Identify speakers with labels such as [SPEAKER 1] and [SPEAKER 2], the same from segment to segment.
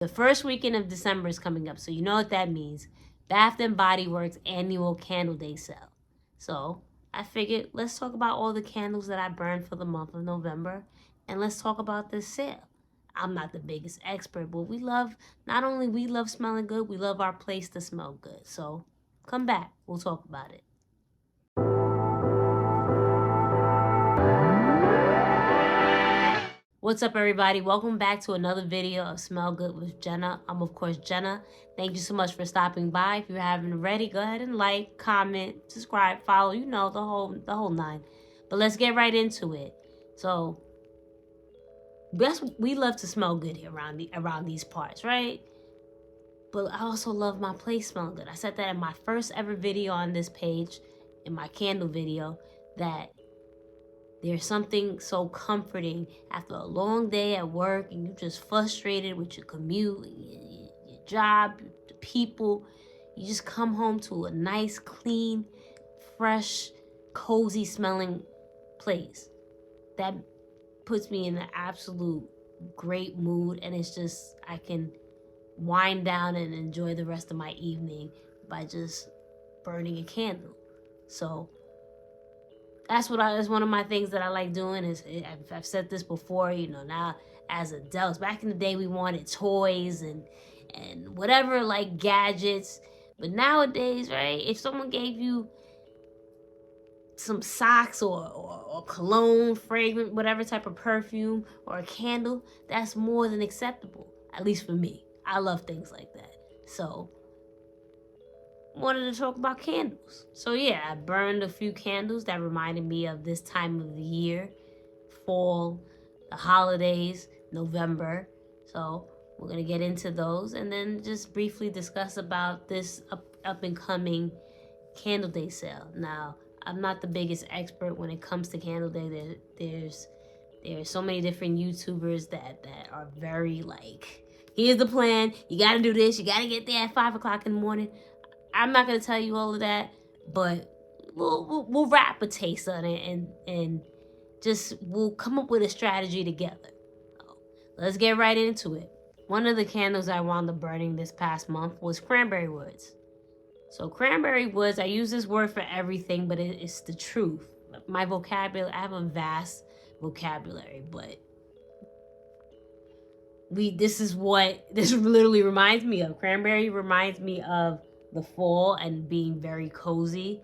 [SPEAKER 1] The first weekend of December is coming up, so you know what that means. Bath and Body Works annual candle day sale. So I figured let's talk about all the candles that I burned for the month of November, and let's talk about this sale. I'm not the biggest expert, but not only we love smelling good, we love our place to smell good. So come back, we'll talk about it. What's up, everybody? Welcome back to another video of Smell Good with Jenna. I'm, of course, Jenna. Thank you so much for stopping by. If you haven't already, go ahead and like, comment, subscribe, follow, you know, the whole nine. But let's get right into it. So, we love to smell good here around these parts, right? But I also love my place smelling good. I said that in my first ever video on this page, in my candle video, that there's something so comforting after a long day at work and you're just frustrated with your commute, your job, the people. You just come home to a nice, clean, fresh, cozy smelling place. That puts me in an absolute great mood, and it's just, I can wind down and enjoy the rest of my evening by just burning a candle. So that's one of my things that I like doing. I've said this before, you know, now as adults. Back in the day, we wanted toys and whatever, like gadgets. But nowadays, right, if someone gave you some socks or cologne, fragrant, whatever type of perfume, or a candle, that's more than acceptable, at least for me. I love things like that. So wanted to talk about candles. So yeah, I burned a few candles that reminded me of this time of the year, fall, the holidays, November. So we're gonna get into those and then just briefly discuss about this up and coming candle day sale. Now, I'm not the biggest expert when it comes to candle day. There's so many different YouTubers that are very like, here's the plan, you gotta do this, you gotta get there at 5 o'clock in the morning. I'm not gonna tell you all of that, but we'll wrap a taste on it and just we'll come up with a strategy together. So let's get right into it. One of the candles I wound up burning this past month was Cranberry Woods. So Cranberry Woods, I use this word for everything, but it's the truth. My vocabulary, I have a vast vocabulary, but this literally reminds me of. Cranberry reminds me of the fall and being very cozy,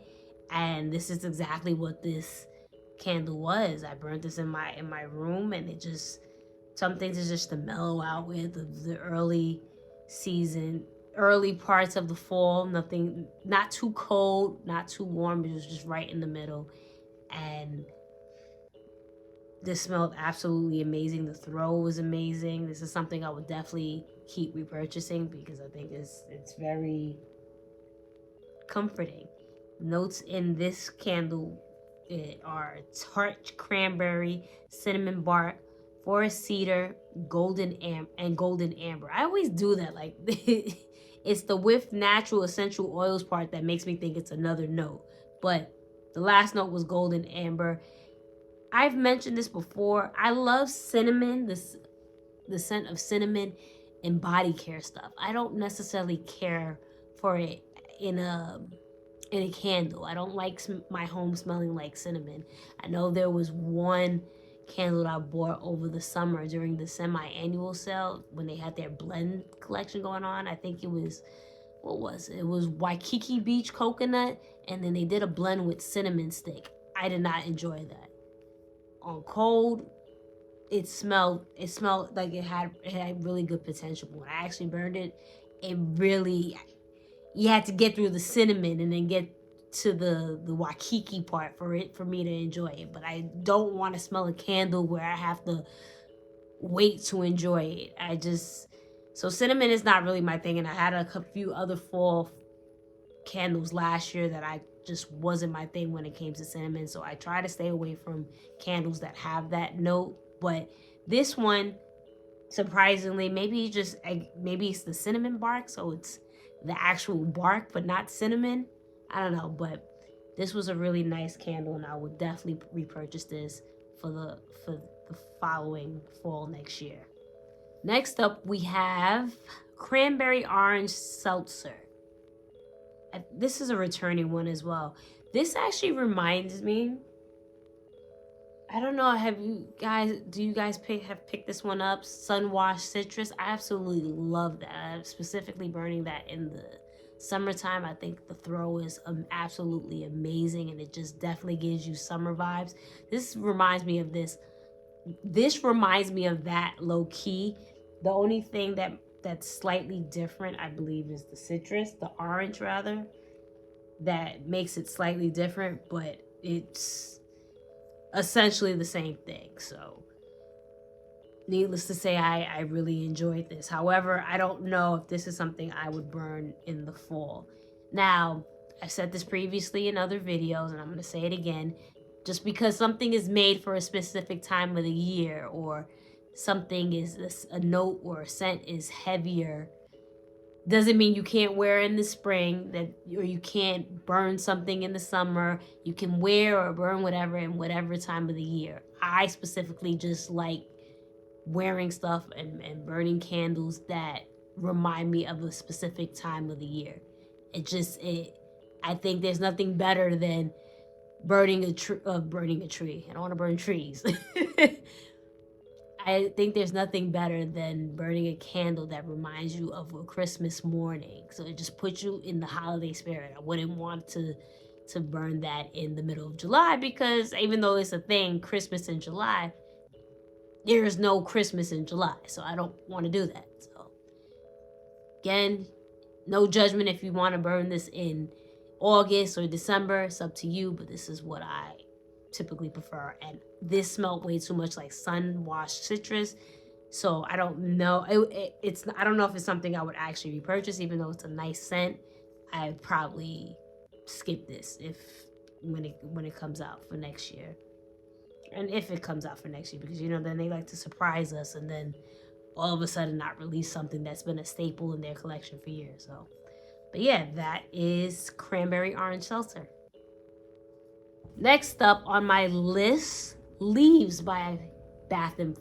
[SPEAKER 1] and this is exactly what this candle was. I burnt this in my room, and it just, some things is just to mellow out with the early parts of the fall. Nothing, not too cold, not too warm. It was just right in the middle, and this smelled absolutely amazing. The throw was amazing. This is something I would definitely keep repurchasing because I think it's very comforting. Notes in this candle are tart cranberry, cinnamon bark, forest cedar, golden amber. I always do that. Like it's the with natural essential oils part that makes me think it's another note. But the last note was golden amber. I've mentioned this before. I love cinnamon, the scent of cinnamon in body care stuff. I don't necessarily care for it in a candle. I don't like my home smelling like cinnamon. I know there was one candle that I bought over the summer during the semi-annual sale when they had their blend collection going on. I think it was, what was it? It was Waikiki Beach coconut, and then they did a blend with cinnamon stick. I did not enjoy that. On cold, it smelled like it had really good potential. But when I actually burned it, you had to get through the cinnamon and then get to the Waikiki part for me to enjoy it. But I don't want to smell a candle where I have to wait to enjoy it. So cinnamon is not really my thing, and I had a few other fall candles last year that I just wasn't my thing when it came to cinnamon. So I try to stay away from candles that have that note. But this one, surprisingly, maybe it's the cinnamon bark, so it's the actual bark but not cinnamon. I don't know, but this was a really nice candle, and I would definitely repurchase this for the following fall next year. Next up, we have Cranberry Orange Seltzer. This is a returning one as well. This actually reminds me, I don't know, do you guys have picked this one up? Sunwash Citrus. I absolutely love that. I'm specifically burning that in the summertime. I think the throw is absolutely amazing, and it just definitely gives you summer vibes. This reminds me of this. This reminds me of that low key. The only thing that's slightly different, I believe, is the citrus, the orange rather, that makes it slightly different, but it's essentially the same thing. So needless to say, I really enjoyed this. However, I don't know if this is something I would burn in the fall. Now, I've said this previously in other videos, and I'm going to say it again. Just because something is made for a specific time of the year, or something is a note or a scent is heavier, doesn't mean you can't wear it in the spring, or you can't burn something in the summer. You can wear or burn whatever in whatever time of the year. I specifically just like wearing stuff and burning candles that remind me of a specific time of the year. I think there's nothing better than burning a tree. I don't want to burn trees. I think there's nothing better than burning a candle that reminds you of a Christmas morning. So it just puts you in the holiday spirit. I wouldn't want to burn that in the middle of July, because even though it's a thing, Christmas in July, there is no Christmas in July. So I don't want to do that. So again, no judgment if you want to burn this in August or December. It's up to you, but this is what I typically prefer. And this smelled way too much like sun-washed citrus, so I don't know. I don't know if it's something I would actually repurchase, even though it's a nice scent. I'd probably skip this when it comes out for next year, and if it comes out for next year, because then they like to surprise us and then all of a sudden not release something that's been a staple in their collection for years. So, but yeah, that is Cranberry Orange Seltzer. Next up on my list, Leaves by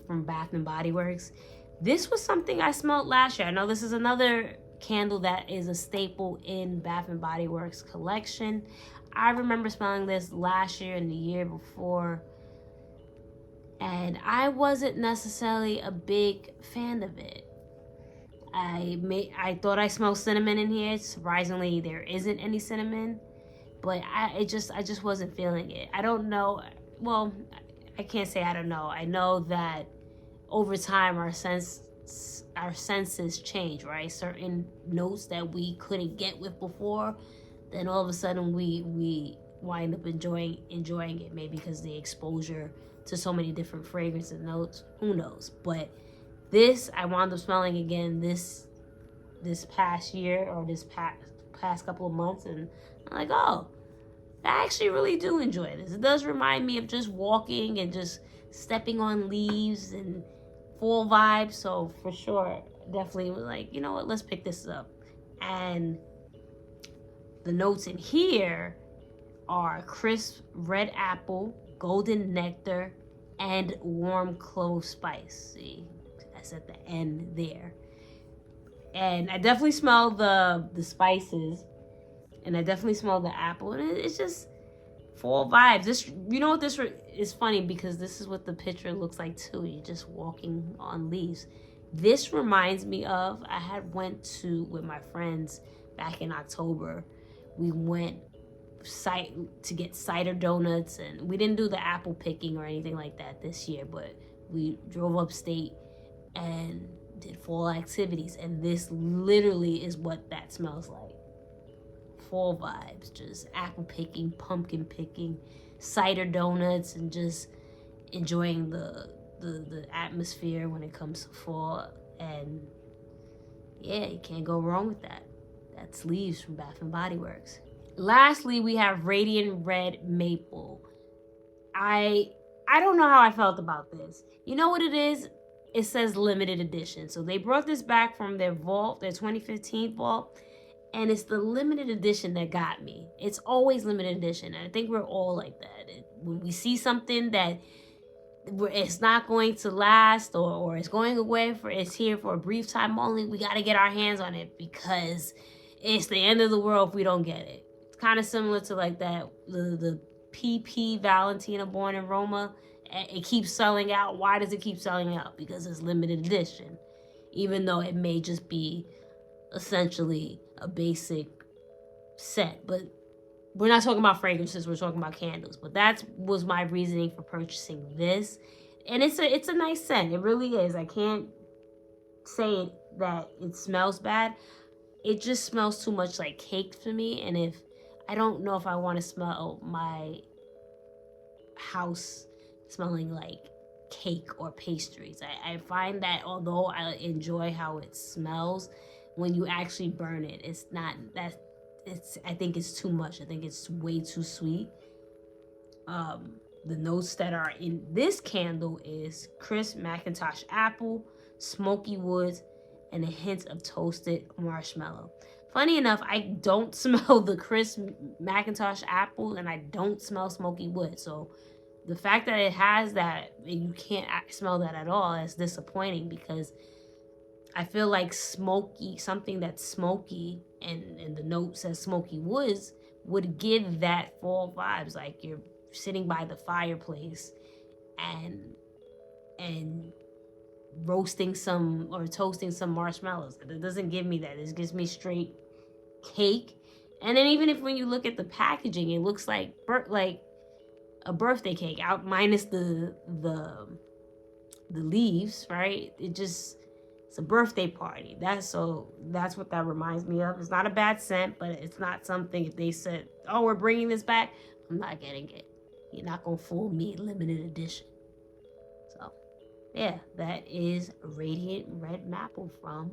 [SPEAKER 1] from Bath and Body Works. This was something I smelled last year. I know this is another candle that is a staple in Bath and Body Works collection. I remember smelling this last year and the year before, and I wasn't necessarily a big fan of it. I thought I smelled cinnamon in here. Surprisingly, there isn't any cinnamon. But I just wasn't feeling it. I don't know. Well, I can't say I don't know. I know that over time our senses change, right? Certain notes that we couldn't get with before, then all of a sudden we wind up enjoying it. Maybe because the exposure to so many different fragrances and notes. Who knows? But this I wound up smelling again this past year, or this past couple of months, and I'm like, oh, I actually really do enjoy this. It does remind me of just walking and just stepping on leaves and fall vibes. So for sure, definitely was like, you know what, let's pick this up. And the notes in here are crisp red apple, golden nectar, and warm clove spice. See, that's at the end there. And I definitely smell the spices, and I definitely smell the apple, and it's just fall vibes. This is funny, because this is what the picture looks like too. You're just walking on leaves. This reminds me of, I had went with my friends back in October. We went to get cider donuts, and we didn't do the apple picking or anything like that this year, but we drove upstate and did fall activities, and this literally is what that smells like. Fall vibes, just apple picking, pumpkin picking, cider donuts, and just enjoying the atmosphere when it comes to fall. And yeah, you can't go wrong with that. That's Leaves from Bath and Body Works. Lastly, we have Radiant Red Maple. I don't know how I felt about this. You know what it is? It says limited edition. So they brought this back from their vault, their 2015 vault, and it's the limited edition that got me. It's always limited edition, and I think we're all like that. When we see something that it's not going to last, or it's going away it's here for a brief time only. We got to get our hands on it because it's the end of the world if we don't get it. It's kind of similar to like that the PP Valentina born in Roma. It keeps selling out. Why does it keep selling out? Because it's limited edition, even though it may just be essentially a basic set. But we're not talking about fragrances, we're talking about candles. But that was my reasoning for purchasing this. And it's a nice scent. It really is. I can't say that it smells bad. It just smells too much like cake for me. And if I don't know if I want to smell my house smelling like cake or pastries. I find that although I enjoy how it smells, when you actually burn it, it's not that. I think it's too much. I think it's way too sweet. The notes that are in this candle is crisp Macintosh apple, smoky woods, and a hint of toasted marshmallow. Funny enough, I don't smell the crisp Macintosh apple, and I don't smell smoky wood. So the fact that it has that and you can't smell that at all is disappointing, because I feel like something that's smoky, and the note says smoky woods, would give that fall vibes, like you're sitting by the fireplace and roasting some or toasting some marshmallows. It doesn't give me that. It gives me straight cake. And then even if when you look at the packaging, it looks like a birthday cake, out minus the leaves, right? It's a birthday party. That's what that reminds me of. It's not a bad scent, but it's not something, if they said, oh, we're bringing this back, I'm not getting it. You're not gonna fool me, limited edition. So yeah, that is Radiant Red Maple from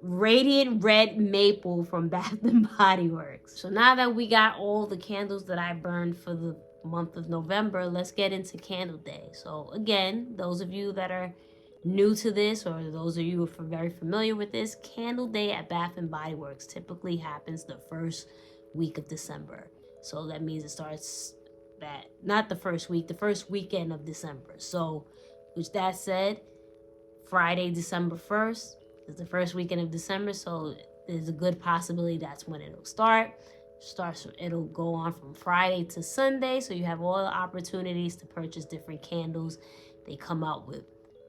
[SPEAKER 1] Radiant Red Maple from Bath and Body Works. So now that we got all the candles that I burned for the month of November, let's get into Candle Day. So again, those of you that are new to this, or those of you who are very familiar with this, Candle Day at Bath and Body Works typically happens the first week of December. So that means it starts not the first week, the first weekend of December. So with that said, Friday, December 1st is the first weekend of December. So there's a good possibility that's when it'll start. It'll go on from Friday to Sunday. So you have all the opportunities to purchase different candles. They come out with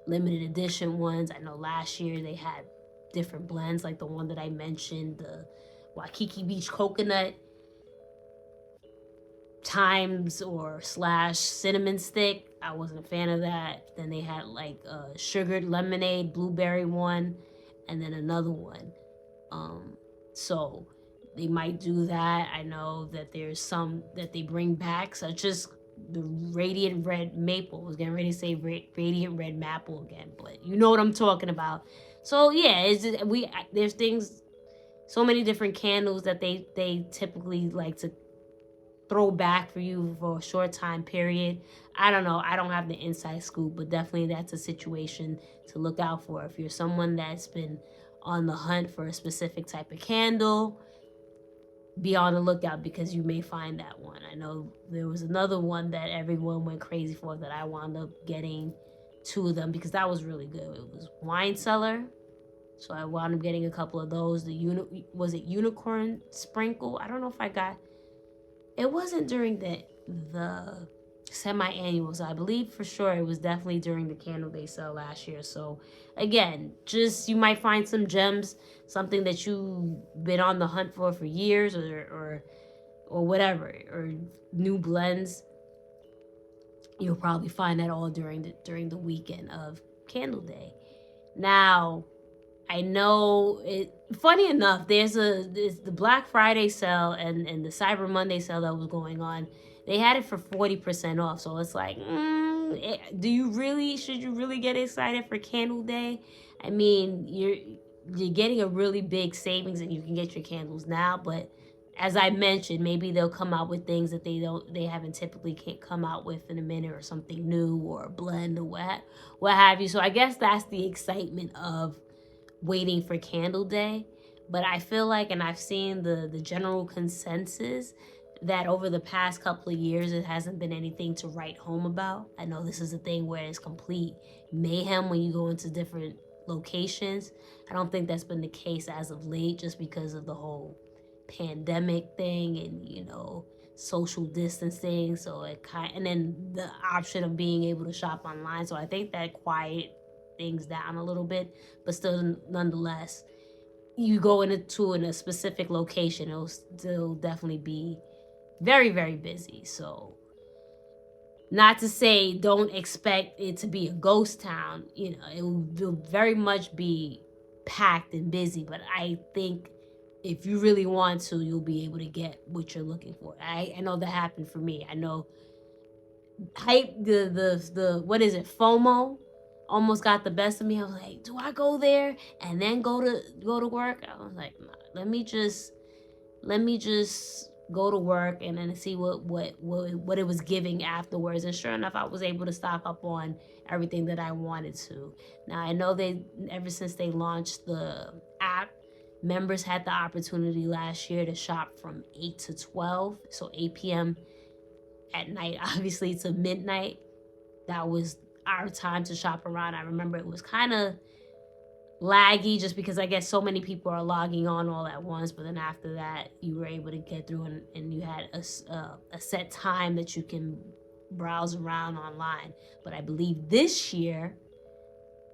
[SPEAKER 1] limited edition ones. I know last year they had different blends, like the one that I mentioned, the Waikiki Beach Coconut / cinnamon stick. I wasn't a fan of that. Then they had like a sugared lemonade blueberry one, and then another one. So they might do that. I know that there's some that they bring back, such as the Radiant Red Maple. I was getting ready to say Radiant Red Maple again, but you know what I'm talking about. So yeah, there's things, so many different candles that they typically like to throw back for you for a short time period. I don't know. I don't have the inside scoop, but definitely that's a situation to look out for. If you're someone that's been on the hunt for a specific type of candle, be on the lookout, because you may find that one. I know there was another one that everyone went crazy for that I wound up getting 2 of them because that was really good. It was Wine Cellar. So I wound up getting a couple of those. Was it Unicorn Sprinkle? I don't know if I got... It wasn't during the semi-annual, so I believe for sure it was definitely during the candle they sell last year. So again, just you might find some gems, something that you've been on the hunt for years, or whatever, or new blends. You'll probably find that all during the weekend of Candle Day. Now, I know it. Funny enough, there's the Black Friday sale and the Cyber Monday sale that was going on. They had it for 40% off. So it's like, should you really get excited for Candle Day? I mean, you're getting a really big savings, and you can get your candles now. But as I mentioned, maybe they'll come out with things that they haven't typically can't come out with in a minute, or something new, or a blend, or what have you. So I guess that's the excitement of waiting for Candle Day. But I feel like, and I've seen the general consensus, that over the past couple of years, it hasn't been anything to write home about. I know this is a thing where it's complete mayhem when you go into different locations. I don't think that's been the case as of late, just because of the whole pandemic thing and, you know, social distancing. So and then the option of being able to shop online. So I think that quiet things down a little bit, but still, nonetheless, you go into in a specific location, it'll still definitely be very, very busy. So not to say don't expect it to be a ghost town, you know, it will very much be packed and busy, but I think if you really want to, you'll be able to get what you're looking for. I know that happened for me. I know the what is it, FOMO almost got the best of me. I was like, do I go there and then go to work? I was like, nah, let me just go to work and then see what it was giving afterwards. And sure enough, I was able to stock up on everything that I wanted to. Now I know ever since they launched the app, members had the opportunity last year to shop from 8 to 12, so 8 p.m. at night, obviously, to midnight. That was our time to shop around. I remember it was kind of laggy just because I guess so many people are logging on all at once, but then after that you were able to get through and you had a set time that you can browse around online. But I believe this year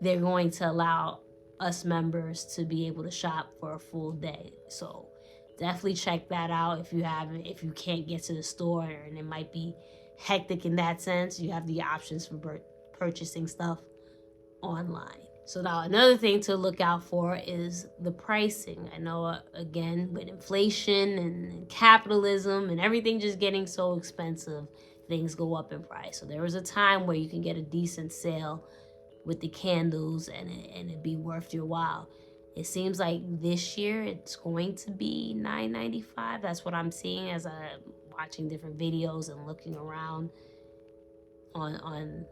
[SPEAKER 1] they're going to allow us members to be able to shop for a full day. So definitely check that out if you can't get to the store and it might be hectic in that sense. You have the options for purchasing stuff online. So now another thing to look out for is the pricing. I know, again, with inflation and capitalism and everything just getting so expensive, things go up in price. So there was a time where you can get a decent sale with the candles and it'd be worth your while. It seems like this year it's going to be $9.95. That's what I'm seeing as I'm watching different videos and looking around on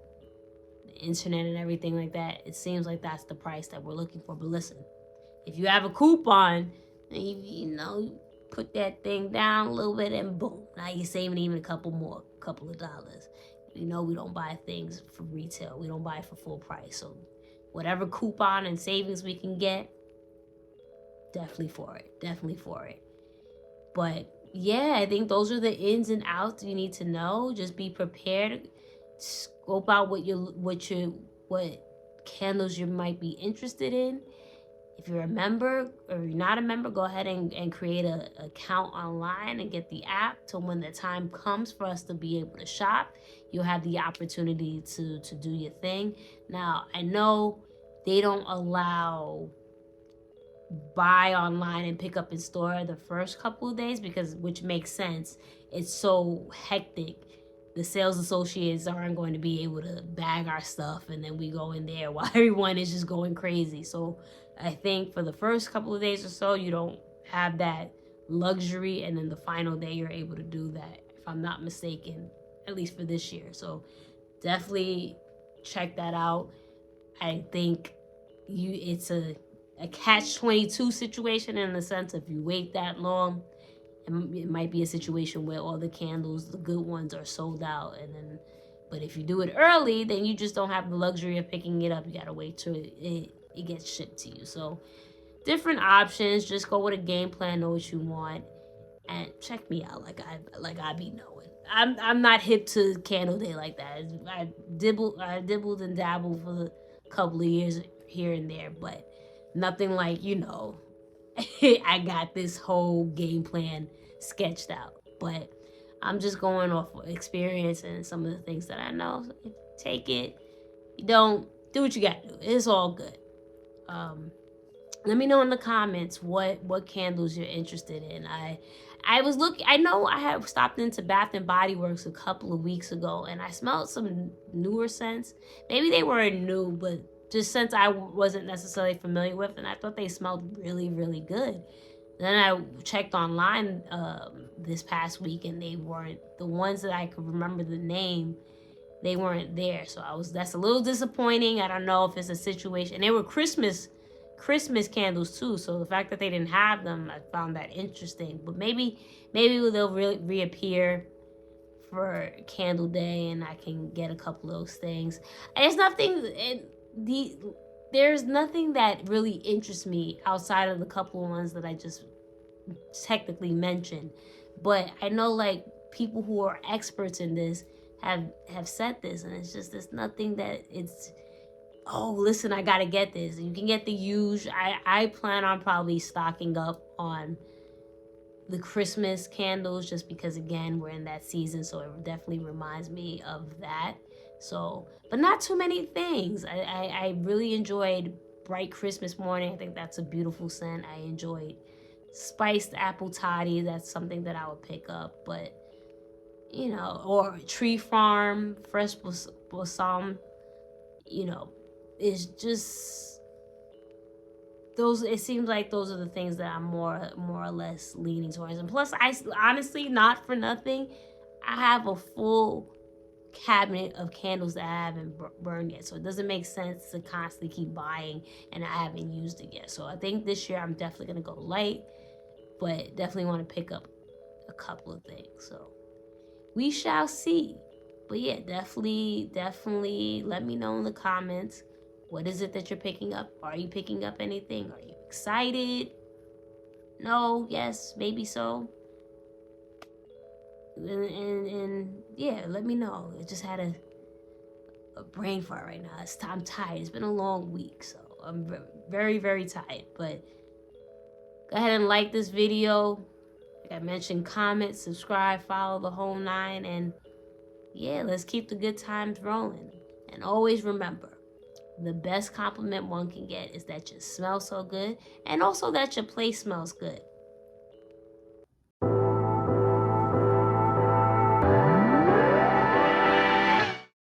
[SPEAKER 1] the internet and everything like that. It seems like that's the price that we're looking for. But listen, if you have a coupon, you know, put that thing down a little bit and boom, now you're saving even a couple of dollars. You know, we don't buy things for retail. We don't buy for full price. So whatever coupon and savings we can get, definitely for it. But yeah, I think those are the ins and outs you need to know. Just be prepared. Scope out what candles you might be interested in. If you're a member or you're not a member, go ahead and create an account online and get the app. So when the time comes for us to be able to shop, you'll have the opportunity to do your thing. Now, I know they don't allow buy online and pick up in store the first couple of days which makes sense. It's so hectic. The sales associates aren't going to be able to bag our stuff and then we go in there while everyone is just going crazy. So I think for the first couple of days or so, you don't have that luxury. And then the final day, you're able to do that, if I'm not mistaken, at least for this year. So definitely check that out. I think it's a catch-22 situation in the sense if you wait that long, it might be a situation where all the candles, the good ones, are sold out. But if you do it early, then you just don't have the luxury of picking it up. You gotta wait till it gets shipped to you. So different options. Just go with a game plan, know what you want, and check me out. Like I be knowing. I'm not hip to Candle Day like that. I dibbled and dabbled for a couple of years here and there, but nothing like, you know, I got this whole game plan sketched out. But I'm just going off of experience and some of the things that I know. So if you take it, you don't, do what you gotta do. It's all good. Let me know in the comments what candles you're interested in. I was looking, I know I had stopped into Bath and Body Works a couple of weeks ago and I smelled some newer scents. Maybe they weren't new, but just scents I wasn't necessarily familiar with, and I thought they smelled really, really good. Then I checked online this past week and they weren't, the ones that I could remember the name, they weren't there. So that's a little disappointing. I don't know if it's a situation. They were Christmas Christmas candles too. So the fact that they didn't have them, I found that interesting. But maybe they'll reappear for Candle Day, and I can get a couple of those things. There's nothing that really interests me outside of the couple of ones that I just technically mentioned. But I know like people who are experts in this have said this, and it's just there's nothing that it's, oh listen, I gotta get this. You can get the huge. I plan on probably stocking up on the Christmas candles just because again we're in that season, so it definitely reminds me of that. So, but not too many things. I really enjoyed Bright Christmas Morning. I think that's a beautiful scent. I enjoyed Spiced Apple Toddy. That's something that I would pick up. But you know, or Tree Farm Fresh Balsam, you know, it's just those. It seems like those are the things that I'm more or less leaning towards. And plus, I honestly, not for nothing, I have a full cabinet of candles that I haven't burned yet, so it doesn't make sense to constantly keep buying and I haven't used it yet. So I think this year I'm definitely gonna go light, but definitely want to pick up a couple of things, so we shall see. But yeah, definitely let me know in the comments, what is it that you're picking up? Are you picking up anything? Are you excited? No? Yes? Maybe so? And yeah, let me know. I just had a brain fart right now. I'm tired. It's been a long week, so I'm very, very tired. But go ahead and like this video. Like I mentioned, comment, subscribe, follow the whole nine, and yeah, let's keep the good times rolling. And always remember, the best compliment one can get is that you smell so good, and also that your place smells good.